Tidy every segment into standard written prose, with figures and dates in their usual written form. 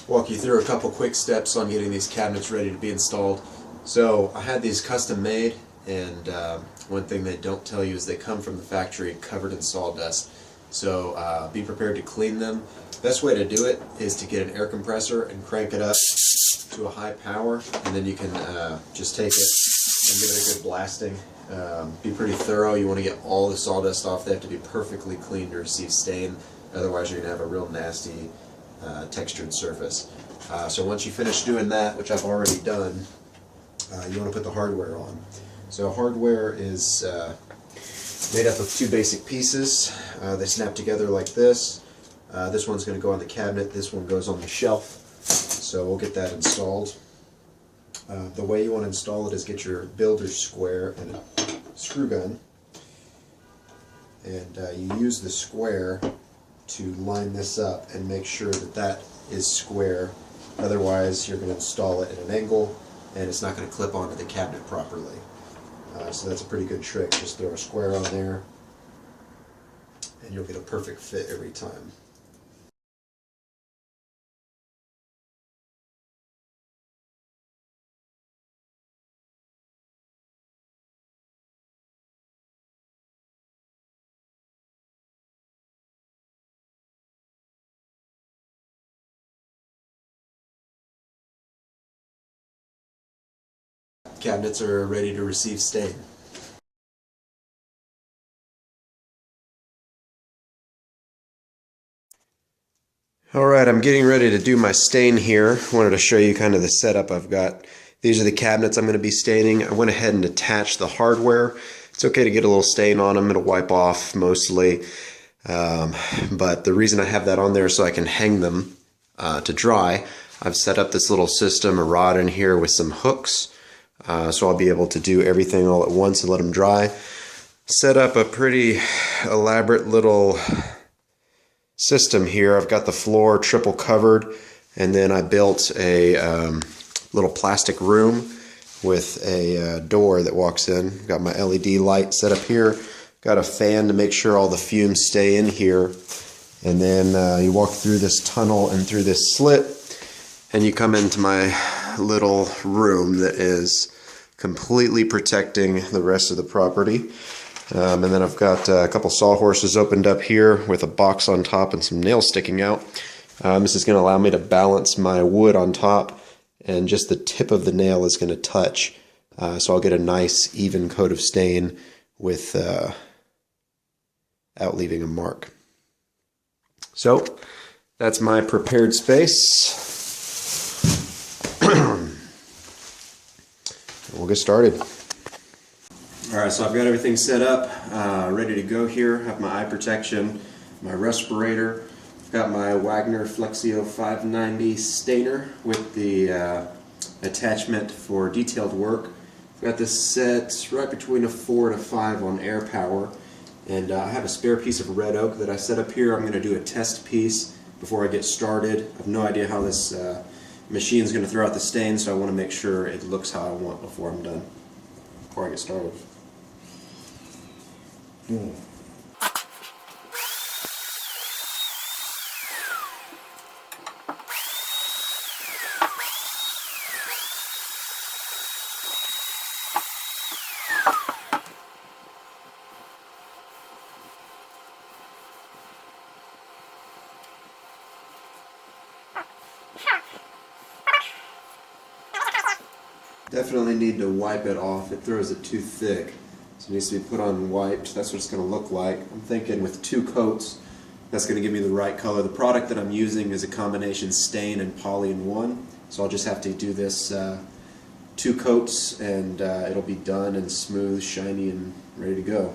walk you through a couple quick steps on getting these cabinets ready to be installed. So I had these custom made, and one thing they don't tell you is they come from the factory covered in sawdust. So be prepared to clean them. Best way to do it is to get an air compressor and crank it up to a high power, and then you can just take it and give it a good blasting. Be pretty thorough. You want to get all the sawdust off. They have to be perfectly clean to receive stain. Otherwise you're going to have a real nasty textured surface. So once you finish doing that, which I've already done, you want to put the hardware on. So hardware is made up of two basic pieces. They snap together like this. This one's going to go on the cabinet, this one goes on the shelf. So we'll get that installed. The way you want to install it is get your builder's square and a screw gun. And you use the square to line this up and make sure that that is square. Otherwise you're going to install it at an angle and it's not going to clip onto the cabinet properly. So that's a pretty good trick. Just throw a square on there and you'll get a perfect fit every time. Cabinets are ready to receive stain. Alright, I'm getting ready to do my stain here. I wanted to show you kind of the setup I've got. These are the cabinets I'm going to be staining. I went ahead and attached the hardware. It's okay to get a little stain on them. It'll wipe off mostly. But the reason I have that on there is so I can hang them to dry. I've set up this little system, a rod in here with some hooks. So I'll be able to do everything all at once and let them dry. Set up a pretty elaborate little system here. I've got the floor triple covered, and then I built a little plastic room with a door that walks in. Got my LED light set up here. Got a fan to make sure all the fumes stay in here. And then you walk through this tunnel and through this slit, and you come into my little room that is completely protecting the rest of the property. And then I've got a couple sawhorses opened up here with a box on top and some nails sticking out. This is going to allow me to balance my wood on top, and just the tip of the nail is going to touch. So I'll get a nice even coat of stain without leaving a mark. So that's my prepared space. We'll get started. Alright, so I've got everything set up, ready to go here. I have my eye protection, my respirator. I've got my Wagner Flexio 590 stainer with the attachment for detailed work. I've got this set right between a 4 and a 5 on air power. And I have a spare piece of red oak that I set up here. I'm going to do a test piece before I get started. I have no idea how this machine is going to throw out the stain, so I want to make sure it looks how I want before I'm done, before I get started. Definitely need to wipe it off. It throws it too thick. So it needs to be put on and wiped. That's what it's going to look like. I'm thinking with 2 coats, that's going to give me the right color. The product that I'm using is a combination stain and poly in one. So I'll just have to do this 2 coats and it'll be done and smooth, shiny, and ready to go.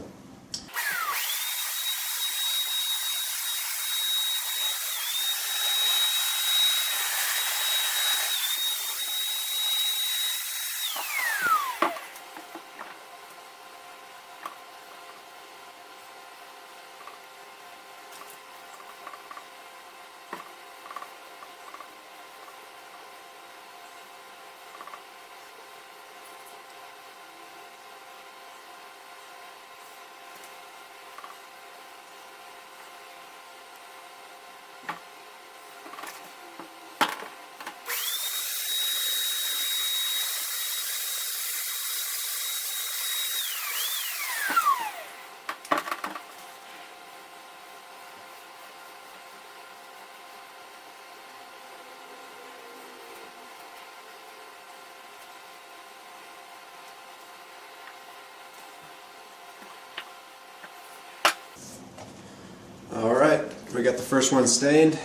we got the first one stained.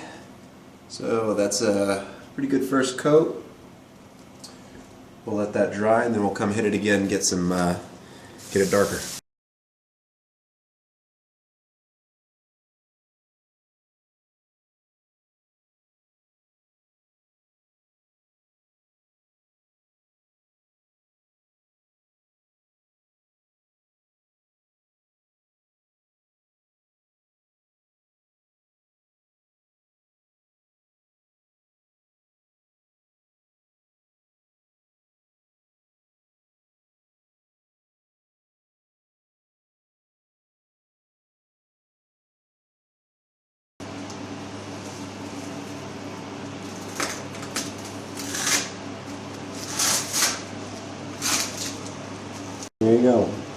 So that's a pretty good first coat. We'll let that dry and then we'll come hit it again and get it darker. There you go.